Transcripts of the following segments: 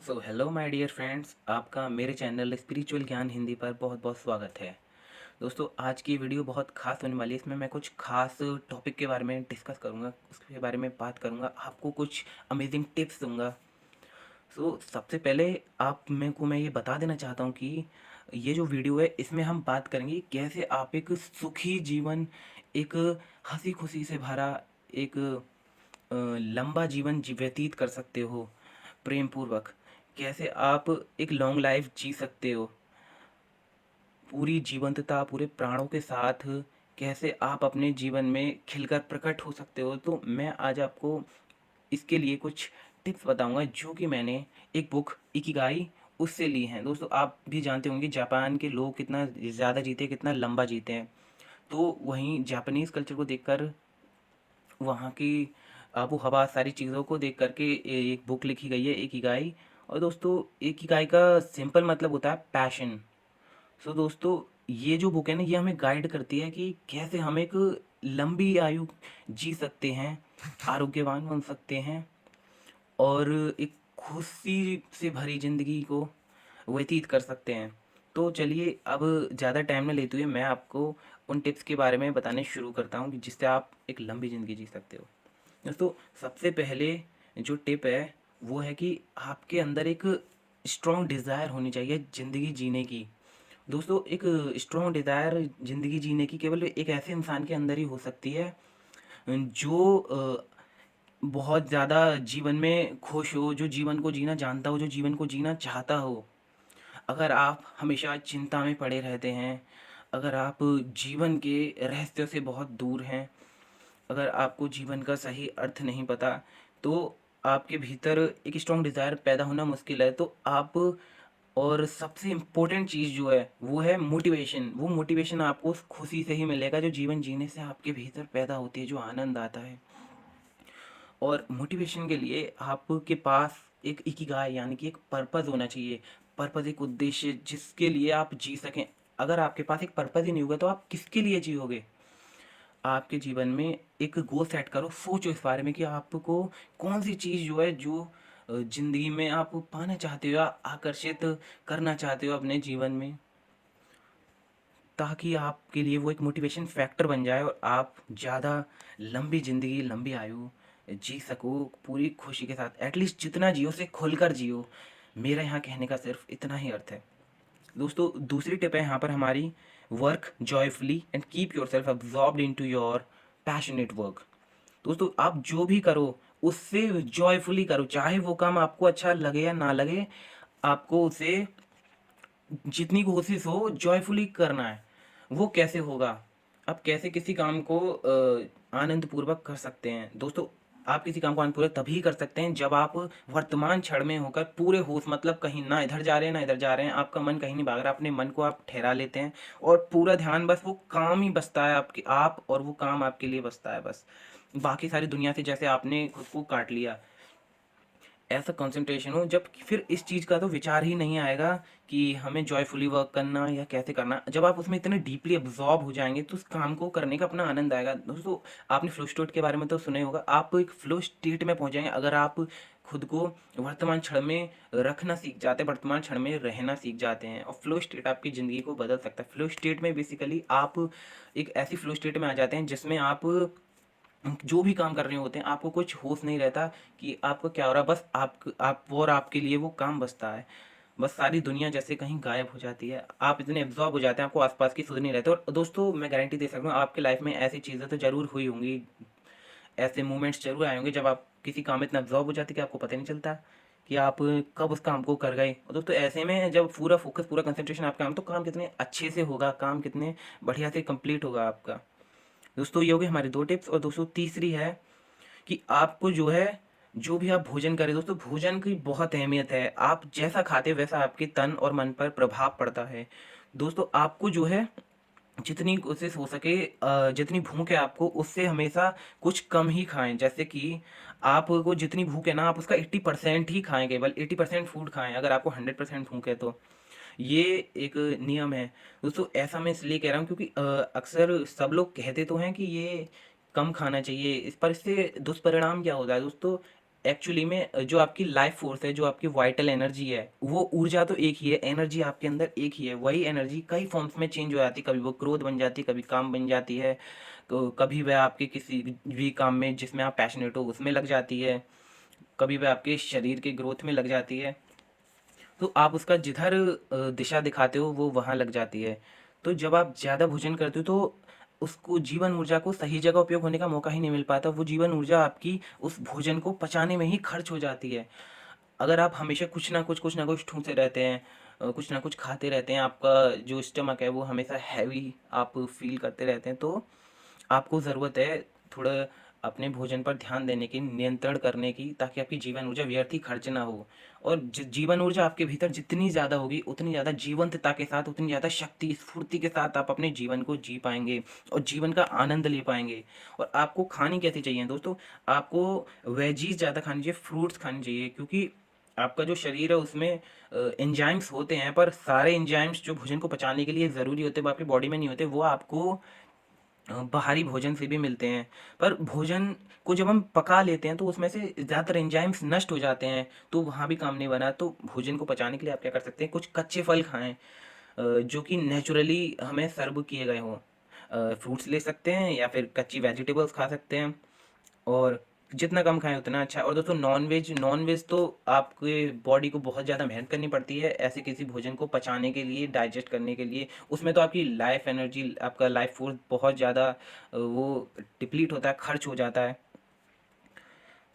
So hello my dear friends, आपका मेरे channel spiritual ज्ञान हिंदी पर बहुत बहुत स्वागत है। दोस्तों, आज की वीडियो बहुत खास होने वाली है। इसमें मैं कुछ खास टॉपिक के बारे में डिस्कस करूंगा, उसके बारे में बात करूंगा, आपको कुछ अमेजिंग टिप्स दूंगा। सबसे पहले आप मेरे को मैं ये बता देना चाहता हूँ कि ये जो वीडियो है इसमें हम बात करेंगे कैसे आप एक सुखी जीवन, एक हंसी खुशी से भरा, एक लंबा जीवन व्यतीत कर सकते हो प्रेम पूर्वक। कैसे आप एक लॉन्ग लाइफ जी सकते हो पूरी जीवंतता, पूरे प्राणों के साथ। कैसे आप अपने जीवन में खिलकर प्रकट हो सकते हो। तो मैं आज आपको इसके लिए कुछ टिप्स बताऊंगा जो कि मैंने एक बुक इकिगाई उससे ली हैं। दोस्तों, आप भी जानते होंगे जापान के लोग कितना ज़्यादा जीते हैं, कितना लंबा जीते हैं। तो वहीं जापानीज़ कल्चर को देखकर, वहाँ की आबो हवा, सारी चीज़ों को देख कर के एक बुक लिखी गई है इकिगाई। और दोस्तों, इकिगाई का सिंपल मतलब होता है पैशन। दोस्तों, ये जो बुक है ना, ये हमें गाइड करती है कि कैसे हम एक लंबी आयु जी सकते हैं, आरोग्यवान बन सकते हैं और एक खुशी से भरी ज़िंदगी को व्यतीत कर सकते हैं। तो चलिए, अब ज़्यादा टाइम ना लेते हुए मैं आपको उन टिप्स के बारे में बताने शुरू करता हूँ कि जिससे आप एक लंबी ज़िंदगी जी सकते हो। दोस्तों, सबसे पहले जो टिप है वो है कि आपके अंदर एक स्ट्रॉन्ग डिज़ायर होनी चाहिए ज़िंदगी जीने की। दोस्तों, एक स्ट्रॉन्ग डिज़ायर ज़िंदगी जीने की केवल एक ऐसे इंसान के अंदर ही हो सकती है जो बहुत ज़्यादा जीवन में खुश हो, जो जीवन को जीना जानता हो, जो जीवन को जीना चाहता हो। अगर आप हमेशा चिंता में पड़े रहते हैं, अगर आप जीवन के रहस्यों से बहुत दूर हैं, अगर आपको जीवन का सही अर्थ नहीं पता, तो आपके भीतर एक स्ट्रॉन्ग डिज़ायर पैदा होना मुश्किल है। तो आप, और सबसे इम्पोर्टेंट चीज़ जो है वो है मोटिवेशन। वो मोटिवेशन आपको उस खुशी से ही मिलेगा जो जीवन जीने से आपके भीतर पैदा होती है, जो आनंद आता है। और मोटिवेशन के लिए आपके पास एक इकिगाई यानी कि एक पर्पज़ होना चाहिए। पर्पज़, एक उद्देश्य जिसके लिए आप जी सकें। अगर आपके पास एक पर्पज़ ही नहीं होगा तो आप किसके लिए जियोगे। आपके जीवन में एक गोल सेट करो, सोचो इस बारे में कि आपको कौन सी चीज़ जो है, जो ज़िंदगी में आप पाना चाहते हो या आकर्षित करना चाहते हो अपने जीवन में, ताकि आपके लिए वो एक मोटिवेशन फैक्टर बन जाए और आप ज़्यादा लंबी ज़िंदगी, लंबी आयु जी सको पूरी खुशी के साथ। एटलीस्ट जितना जियो से खुलकर जियो। मेरा यहाँ कहने का सिर्फ इतना ही अर्थ है। दोस्तों, दूसरी टिप है यहाँ पर हमारी, work joyfully and keep yourself absorbed into your passionate work. दोस्तों, आप जो भी करो उससे जॉयफुली करो, चाहे वो काम आपको अच्छा लगे या ना लगे। आपको उसे जितनी कोशिश हो जॉयफुली करना है। वो कैसे होगा, आप कैसे किसी काम को आनंद पूर्वक कर सकते हैं। दोस्तों, आप किसी काम को आनंद पूर्वक तभी कर सकते हैं जब आप वर्तमान क्षण में होकर पूरे होश, मतलब कहीं ना इधर जा रहे हैं ना इधर जा रहे हैं, आपका मन कहीं नहीं भाग रहा, अपने मन को आप ठहरा लेते हैं और पूरा ध्यान बस वो काम ही बसता है आपके, आप और वो काम आपके लिए बसता है बस। बाकी सारी दुनिया से जैसे आपने खुद को काट लिया। ऐसा कंसंट्रेशन हो जब फिर इस चीज़ का तो विचार ही नहीं आएगा कि हमें जॉयफुली वर्क करना या कैसे करना। जब आप उसमें इतने डीपली अब्जॉर्ब हो जाएंगे तो उस काम को करने का अपना आनंद आएगा। दोस्तों, आपने फ्लो स्टेट के बारे में तो सुना ही होगा। आप एक फ्लो स्टेट में पहुंच जाएंगे अगर आप खुद को वर्तमान क्षण में रखना सीख जाते हैं, वर्तमान क्षण में रहना सीख जाते हैं। और फ्लो स्टेट आपकी ज़िंदगी को बदल सकता है। फ्लो स्टेट में बेसिकली आप एक ऐसी फ्लो स्टेट में आ जाते हैं जिसमें आप जो भी काम कर रहे होते हैं आपको कुछ होश नहीं रहता कि आपको क्या हो रहा है। बस आप और आपके लिए वो काम बसता है। बस सारी दुनिया जैसे कहीं गायब हो जाती है, आप इतने एब्जॉर्ब हो जाते हैं, आपको आसपास की सुध नहीं रहते। और दोस्तों, मैं गारंटी दे सकता हूँ आपके लाइफ में ऐसी चीज़ें तो ज़रूर हुई होंगी, ऐसे मोमेंट्स ज़रूर आए होंगे जब आप किसी काम में इतना एब्जॉर्ब हो जाते कि आपको पता ही नहीं चलता कि आप कब उस काम को कर गए। और दोस्तों, ऐसे में जब पूरा फोकस, पूरा कंसंट्रेशन आपका काम, तो काम कितने अच्छे से होगा, काम कितने बढ़िया से कंप्लीट होगा आपका। दोस्तों, ये हो गई हमारी दो टिप्स। और दोस्तों, तीसरी है कि आपको जो है, जो भी आप भोजन करें, दोस्तों भोजन की बहुत अहमियत है। आप जैसा खाते हैं वैसा आपके तन और मन पर प्रभाव पड़ता है। दोस्तों, आपको जो है जितनी कोशिश हो सके, जितनी भूख है आपको उससे हमेशा कुछ कम ही खाएं। जैसे कि आपको जितनी भूख है ना, आप उसका 80% ही खाएं, केवल 80% फूड खाएं अगर आपको 100% भूख है तो। ये एक नियम है। दोस्तों, ऐसा मैं इसलिए कह रहा हूँ क्योंकि अक्सर सब लोग कहते तो हैं कि ये कम खाना चाहिए, इस पर इससे दुष्परिणाम क्या होता है दोस्तों। एक्चुअली में जो आपकी लाइफ फोर्स है, जो आपकी वाइटल एनर्जी है, वो ऊर्जा तो एक ही है, एनर्जी आपके अंदर एक ही है। वही एनर्जी कई फॉर्म्स में चेंज हो जाती है, कभी वो क्रोध बन जाती है, कभी काम बन जाती है, तो कभी वह आपके किसी भी काम में जिसमें आप पैशनेट हो उसमें लग जाती है, कभी वह आपके शरीर के ग्रोथ में लग जाती है। तो आप उसका जिधर दिशा दिखाते हो वो वहाँ लग जाती है। तो जब आप ज़्यादा भोजन करते हो तो उसको जीवन ऊर्जा को सही जगह उपयोग होने का मौका ही नहीं मिल पाता। वो जीवन ऊर्जा आपकी उस भोजन को पचाने में ही खर्च हो जाती है। अगर आप हमेशा कुछ ना कुछ ठूंसे रहते हैं, कुछ ना कुछ खाते रहते हैं, आपका जो स्टमक है वो हमेशा हैवी आप फील करते रहते हैं, तो आपको ज़रूरत है थोड़ा अपने भोजन पर ध्यान देने की, नियंत्रण करने की, ताकि आपकी जीवन ऊर्जा व्यर्थ ही खर्च ना हो। और जीवन ऊर्जा आपके भीतर जितनी ज़्यादा होगी उतनी ज़्यादा जीवंतता के साथ, उतनी ज़्यादा शक्ति स्फूर्ति के साथ आप अपने जीवन को जी पाएंगे और जीवन का आनंद ले पाएंगे। और आपको खानी कैसी चाहिए दोस्तों? आपको वेजीज ज़्यादा खानी चाहिए, फ्रूट्स खानी चाहिए, क्योंकि आपका जो शरीर है उसमें एंजाइम्स होते हैं, पर सारे एंजाइम्स जो भोजन को पचाने के लिए ज़रूरी होते हैं वो आपकी बॉडी में नहीं होते। वो आपको बाहरी भोजन से भी मिलते हैं। पर भोजन को जब हम पका लेते हैं तो उसमें से ज़्यादातर एंजाइम्स नष्ट हो जाते हैं, तो वहाँ भी काम नहीं बना। तो भोजन को पचाने के लिए आप क्या कर सकते हैं, कुछ कच्चे फल खाएं, जो कि नेचुरली हमें सर्व किए गए हों। फ्रूट्स ले सकते हैं या फिर कच्ची वेजिटेबल्स खा सकते हैं, और जितना कम खाएं उतना अच्छा है। और दोस्तों नॉन वेज तो आपके बॉडी को बहुत ज़्यादा मेहनत करनी पड़ती है ऐसे किसी भोजन को पचाने के लिए, डाइजेस्ट करने के लिए। उसमें तो आपकी लाइफ एनर्जी, आपका लाइफ फोर्स बहुत ज़्यादा वो डिप्लीट होता है, खर्च हो जाता है।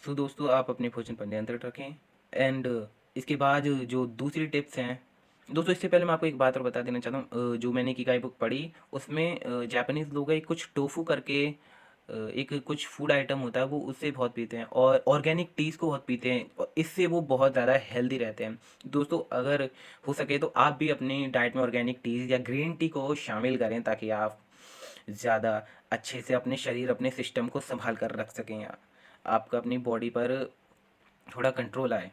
सो दोस्तों, आप अपने भोजन पर नियंत्रण रखें। एंड इसके बाद जो दूसरी टिप्स हैं दोस्तों, इससे पहले मैं आपको एक बात और बता देना चाहता हूँ। जो मैंने इकिगाई बुक पढ़ी उसमें जापानीज़ लोग हैं, कुछ टोफू करके एक कुछ फूड आइटम होता है, वो उससे बहुत पीते हैं, और ऑर्गेनिक टीज़ को बहुत पीते हैं, और इससे वो बहुत ज़्यादा हेल्दी रहते हैं। दोस्तों, अगर हो सके तो आप भी अपनी डाइट में ऑर्गेनिक टीज़ या ग्रीन टी को शामिल करें, ताकि आप ज़्यादा अच्छे से अपने शरीर, अपने सिस्टम को संभाल कर रख सकें, आपका अपनी बॉडी पर थोड़ा कंट्रोल आए।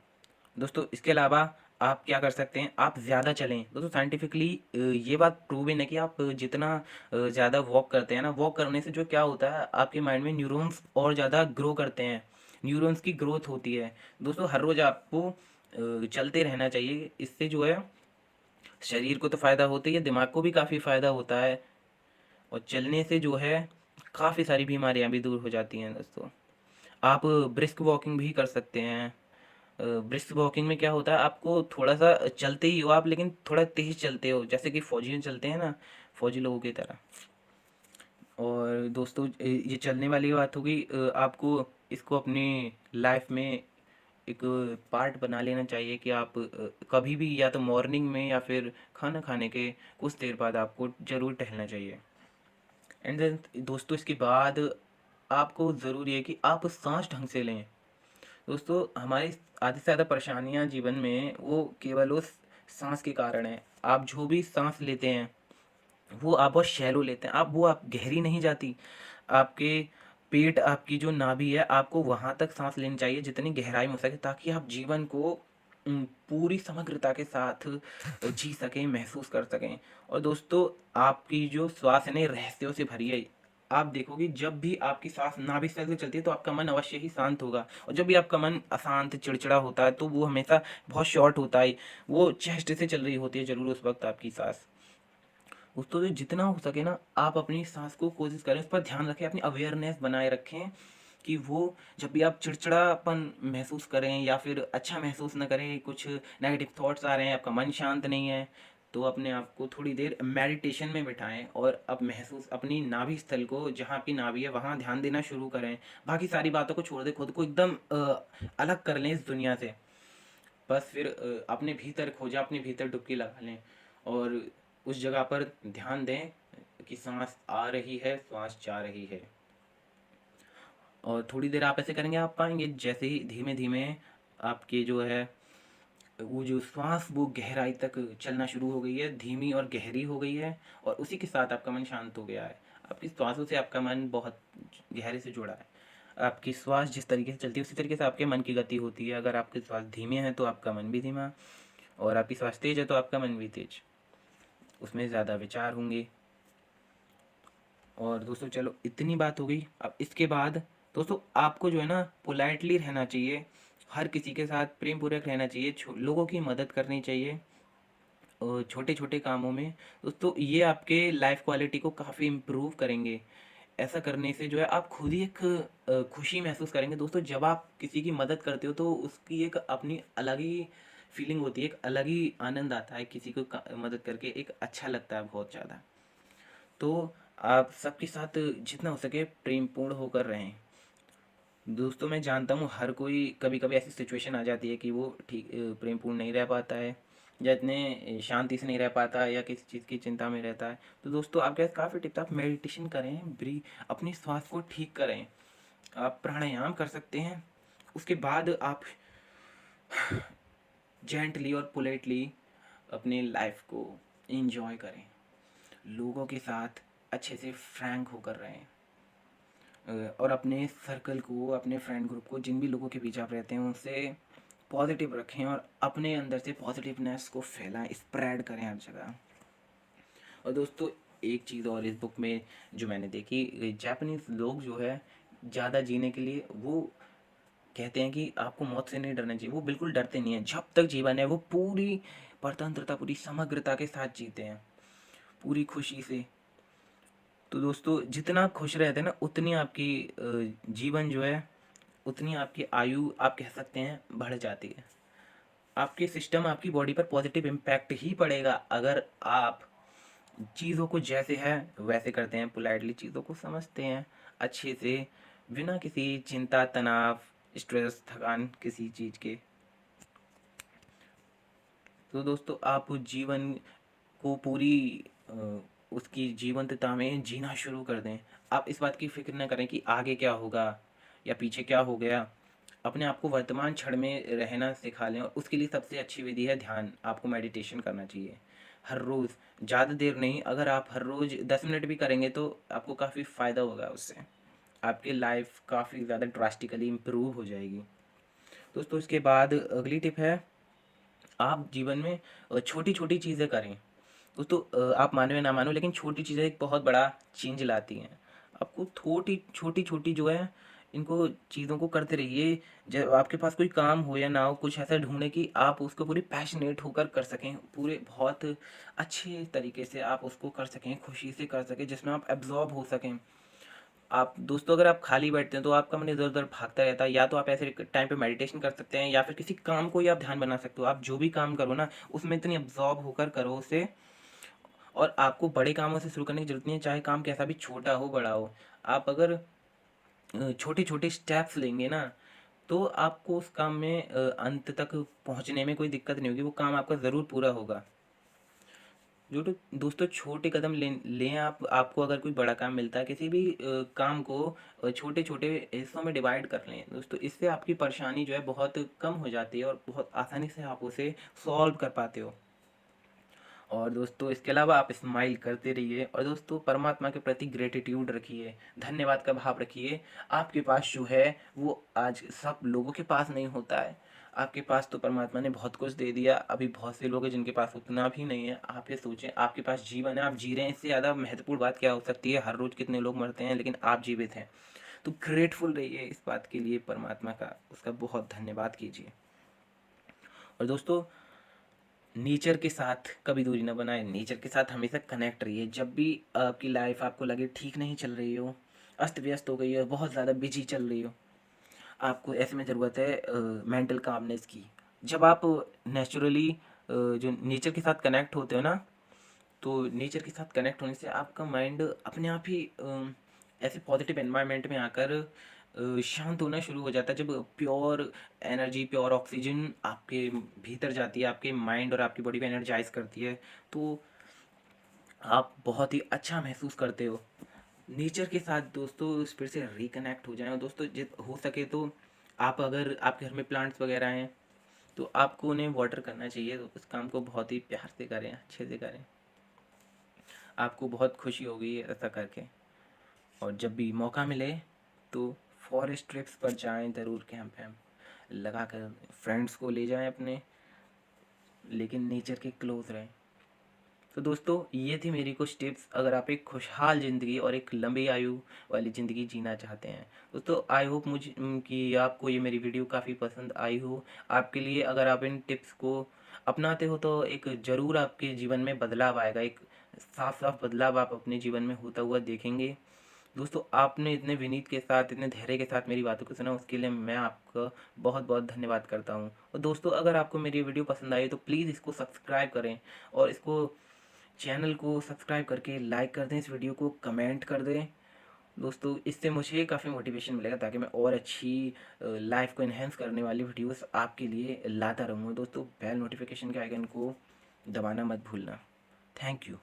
दोस्तों, इसके अलावा आप क्या कर सकते हैं, आप ज़्यादा चलें। दोस्तों, साइंटिफिकली ये बात प्रूवन है कि आप जितना ज़्यादा वॉक करते हैं ना, वॉक करने से जो क्या होता है, आपके माइंड में न्यूरॉन्स और ज़्यादा ग्रो करते हैं, न्यूरॉन्स की ग्रोथ होती है। दोस्तों, हर रोज़ आपको चलते रहना चाहिए। इससे जो है शरीर को तो फ़ायदा होता ही है, दिमाग को भी काफ़ी फ़ायदा होता है, और चलने से जो है काफ़ी सारी बीमारियां भी दूर हो जाती हैं। दोस्तों, आप ब्रिस्क वॉकिंग भी कर सकते हैं। ब्रिस्क वॉकिंग में क्या होता है, आपको थोड़ा सा चलते ही हो आप, लेकिन थोड़ा तेज चलते हो, जैसे कि फौजियों चलते हैं ना, फौजी लोगों की तरह। और दोस्तों, ये चलने वाली बात होगी, आपको इसको अपनी लाइफ में एक पार्ट बना लेना चाहिए, कि आप कभी भी या तो मॉर्निंग में या फिर खाना खाने के कुछ देर बाद आपको ज़रूर टहलना चाहिए। एंड देन दोस्तों, इसके बाद आपको ज़रूरी है कि आप सांस ढंग से लें। दोस्तों, हमारी आधी से ज़्यादा परेशानियां जीवन में वो केवल उस सांस के कारण है। आप जो भी सांस लेते हैं वो आप बहुत शैलो लेते हैं, आप गहरी नहीं जाती। आपके पेट, आपकी जो नाभि है, आपको वहाँ तक सांस लेनी चाहिए जितनी गहराई में हो सके, ताकि आप जीवन को पूरी समग्रता के साथ जी सकें, महसूस कर सकें। और दोस्तों, आपकी जो श्वास है ना, ये रहस्यों से भरी है। आप देखोगे जब भी आपकी सांस नाभि स्थल से चलती है तो आपका मन अवश्य ही शांत होगा, और जब भी आपका मन अशांत, चिड़चिड़ा होता है, तो वो हमेशा बहुत शॉर्ट होता है, वो चेस्ट से चल रही होती है जरूर उस वक्त आपकी सांस। दोस्तों, तो जितना हो सके ना, आप अपनी सांस को कोशिश करें, उस पर ध्यान रखें, अपनी अवेयरनेस बनाए रखें, कि वो जब भी आप चिड़चिड़ापन महसूस करें या फिर अच्छा महसूस ना करें, कुछ नेगेटिव थॉट्स आ रहे हैं, आपका मन शांत नहीं है, तो अपने आप को थोड़ी देर मेडिटेशन में बिठाएं, और अब महसूस अपनी नाभि स्थल को, जहाँ आपकी नाभि है वहाँ ध्यान देना शुरू करें। बाकी सारी बातों को छोड़ दें, खुद को एकदम अलग कर लें इस दुनिया से। बस फिर अपने भीतर खोजा, अपने भीतर डुबकी लगा लें, और उस जगह पर ध्यान दें कि सांस आ रही है, सांस जा रही है। और थोड़ी देर आप ऐसे करेंगे, आप पाएंगे जैसे ही धीमे धीमे आपके जो है वो जो श्वास वो गहराई तक चलना शुरू हो गई है, धीमी और गहरी हो गई है, और उसी के साथ आपका मन शांत हो गया है। आपकी श्वासों से आपका मन बहुत गहरे से जुड़ा है। आपकी श्वास जिस तरीके से चलती है उसी तरीके से आपके मन की गति होती है। अगर आपकी श्वास धीमे है तो आपका मन भी धीमा, और आपकी श्वास तेज है तो आपका मन भी तेज, उसमें ज़्यादा विचार होंगे। और दोस्तों, चलो इतनी बात हो गई। अब इसके बाद दोस्तों, आपको जो है ना पोलाइटली रहना चाहिए, हर किसी के साथ प्रेम पूर्वक रहना चाहिए, लोगों की मदद करनी चाहिए छोटे छोटे कामों में। दोस्तों ये आपके लाइफ क्वालिटी को काफ़ी इम्प्रूव करेंगे। ऐसा करने से जो है आप खुद ही एक खुशी महसूस करेंगे। दोस्तों जब आप किसी की मदद करते हो तो उसकी एक अपनी अलग ही फीलिंग होती है, एक अलग ही आनंद आता है। किसी को मदद करके एक अच्छा लगता है बहुत ज़्यादा। तो आप सबके साथ जितना हो सके प्रेमपूर्ण होकर रहें। दोस्तों मैं जानता हूँ हर कोई कभी कभी ऐसी सिचुएशन आ जाती है कि वो ठीक प्रेमपूर्ण नहीं रह पाता है, या इतने शांति से नहीं रह पाता, या किसी चीज़ की चिंता में रहता है। तो दोस्तों आपके पास काफ़ी टिप्स, आप मेडिटेशन करें, अपनी श्वास को ठीक करें, आप प्राणायाम कर सकते हैं। उसके बाद आप जेंटली और पोलाइटली अपनी लाइफ को एंजॉय करें, लोगों के साथ अच्छे से फ्रैंक होकर रहें। और अपने सर्कल को, अपने फ्रेंड ग्रुप को, जिन भी लोगों के बीच आप रहते हैं उनसे पॉजिटिव रखें, और अपने अंदर से पॉजिटिवनेस को फैलाएं, स्प्रेड करें हर जगह। और दोस्तों एक चीज़ और इस बुक में जो मैंने देखी, जापानीज लोग जो है ज़्यादा जीने के लिए वो कहते हैं कि आपको मौत से नहीं डरना चाहिए। वो बिल्कुल डरते नहीं हैं, जब तक जीवन है वो पूरी परतंत्रता, पूरी समग्रता के साथ जीते हैं, पूरी खुशी से। तो दोस्तों जितना आप खुश रहते हैं ना, उतनी आपकी जीवन जो है, उतनी आपकी आयु आप कह सकते हैं बढ़ जाती है। आपके सिस्टम, आपकी बॉडी पर पॉजिटिव इम्पैक्ट ही पड़ेगा अगर आप चीज़ों को जैसे है वैसे करते हैं, पोलाइटली चीज़ों को समझते हैं अच्छे से, बिना किसी चिंता, तनाव, स्ट्रेस, थकान किसी चीज़ के। तो दोस्तों आप जीवन को पूरी उसकी जीवंतता में जीना शुरू कर दें। आप इस बात की फ़िक्र ना करें कि आगे क्या होगा या पीछे क्या हो गया। अपने आप को वर्तमान क्षण में रहना सिखा लें, और उसके लिए सबसे अच्छी विधि है ध्यान। आपको मेडिटेशन करना चाहिए हर रोज़, ज़्यादा देर नहीं, अगर आप हर रोज़ 10 मिनट भी करेंगे तो आपको काफ़ी फ़ायदा होगा उससे। आपकी लाइफ काफ़ी ज़्यादा ड्रास्टिकली इम्प्रूव हो जाएगी। दोस्तों इसके बाद अगली टिप है, आप जीवन में छोटी छोटी चीज़ें करें। दोस्तों आप मानो या ना मानो, लेकिन छोटी चीज़ें एक बहुत बड़ा चेंज लाती हैं। आपको छोटी छोटी छोटी जो है, इनको चीज़ों को करते रहिए। जब आपके पास कोई काम हो या ना हो, कुछ ऐसा ढूंढें कि आप उसको पूरी पैशनेट होकर कर सकें, पूरे बहुत अच्छे तरीके से आप उसको कर सकें, खुशी से कर सकें, जिसमें आप एब्जॉर्ब हो सकें। आप दोस्तों अगर आप खाली बैठते हैं तो आपका मन इधर उधर भागता रहता है, या तो आप ऐसे टाइम पे मेडिटेशन कर सकते हैं, या फिर किसी काम को ही आप ध्यान बना सकते हो। आप जो भी काम करो ना, उसमें इतनी एब्जॉर्ब होकर करो उसे। और आपको बड़े कामों से शुरू करने की जरूरत नहीं है, चाहे काम कैसा भी छोटा हो बड़ा हो। आप अगर छोटे छोटे स्टेप्स लेंगे ना, तो आपको उस काम में अंत तक पहुंचने में कोई दिक्कत नहीं होगी, वो काम आपका ज़रूर पूरा होगा। जो तो दोस्तों छोटे कदम लें आप। आपको अगर कोई बड़ा काम मिलता है, किसी भी काम को छोटे छोटे हिस्सों में डिवाइड कर लें दोस्तों, इससे आपकी परेशानी जो है बहुत कम हो जाती है, और बहुत आसानी से आप उसे सॉल्व कर पाते हो। और दोस्तों इसके अलावा आप स्माइल करते रहिए, और दोस्तों परमात्मा के प्रति ग्रेटिट्यूड रखिए, धन्यवाद का भाव रखिए। आपके पास जो है वो आज सब लोगों के पास नहीं होता है। आपके पास तो परमात्मा ने बहुत कुछ दे दिया, अभी बहुत से लोग हैं जिनके पास उतना भी नहीं है। आप ये सोचें, आपके पास जीवन है, आप जी रहे हैं, इससे ज़्यादा महत्वपूर्ण बात क्या हो सकती है। हर रोज़ कितने लोग मरते हैं, लेकिन आप जीवित हैं। तो ग्रेटफुल रहिए इस बात के लिए, परमात्मा का उसका बहुत धन्यवाद कीजिए। और दोस्तों नेचर के साथ कभी दूरी ना बनाए, नेचर के साथ हमेशा कनेक्ट रहिए। जब भी आपकी लाइफ आपको लगे ठीक नहीं चल रही हो, अस्त व्यस्त हो गई हो, बहुत ज़्यादा बिजी चल रही हो, आपको ऐसे में ज़रूरत है मेंटल कामनेस की। जब आप नेचुरली जो नेचर के साथ कनेक्ट होते हो ना, तो नेचर के साथ कनेक्ट होने से आपका माइंड अपने आप ही ऐसे पॉजिटिव एनवायरनमेंट में आकर शांत होना शुरू हो जाता है। जब प्योर एनर्जी, प्योर ऑक्सीजन आपके भीतर जाती है, आपके माइंड और आपकी बॉडी को एनर्जाइज करती है, तो आप बहुत ही अच्छा महसूस करते हो। नेचर के साथ दोस्तों फिर से रिकनेक्ट हो जाएं। और दोस्तों जित हो सके तो आप, अगर आपके घर में प्लांट्स वगैरह हैं, तो आपको उन्हें वाटर करना चाहिए। तो उस काम को बहुत ही प्यार से करें, अच्छे से करें, आपको बहुत खुशी होगी ऐसा करके। और जब भी मौका मिले तो फॉरेस्ट ट्रिप्स पर जाएं ज़रूर, कैंप वैम्प लगा कर, फ्रेंड्स को ले जाएं अपने, लेकिन नेचर के क्लोज रहें। तो दोस्तों ये थी मेरी कुछ टिप्स, अगर आप एक खुशहाल ज़िंदगी और एक लंबी आयु वाली ज़िंदगी जीना चाहते हैं। दोस्तों आई होप कि आपको ये मेरी वीडियो काफ़ी पसंद आई हो। आपके लिए अगर आप इन टिप्स को अपनाते हो तो एक ज़रूर आपके जीवन में बदलाव आएगा, एक साफ साफ बदलाव आप अपने जीवन में होता हुआ देखेंगे। दोस्तों आपने इतने विनीत के साथ, इतने धैर्य के साथ मेरी बातों को सुना, उसके लिए मैं आपका बहुत बहुत धन्यवाद करता हूँ। और दोस्तों अगर आपको मेरी वीडियो पसंद आई तो प्लीज़ इसको सब्सक्राइब करें, और इसको चैनल को सब्सक्राइब करके लाइक कर दें, इस वीडियो को कमेंट कर दें। दोस्तों इससे मुझे काफ़ी मोटिवेशन मिलेगा, ताकि मैं और अच्छी लाइफ को इन्हेंस करने वाली वीडियोस आपके लिए लाता रहूँगा। दोस्तों बेल नोटिफिकेशन के आइकन को दबाना मत भूलना। Thank you.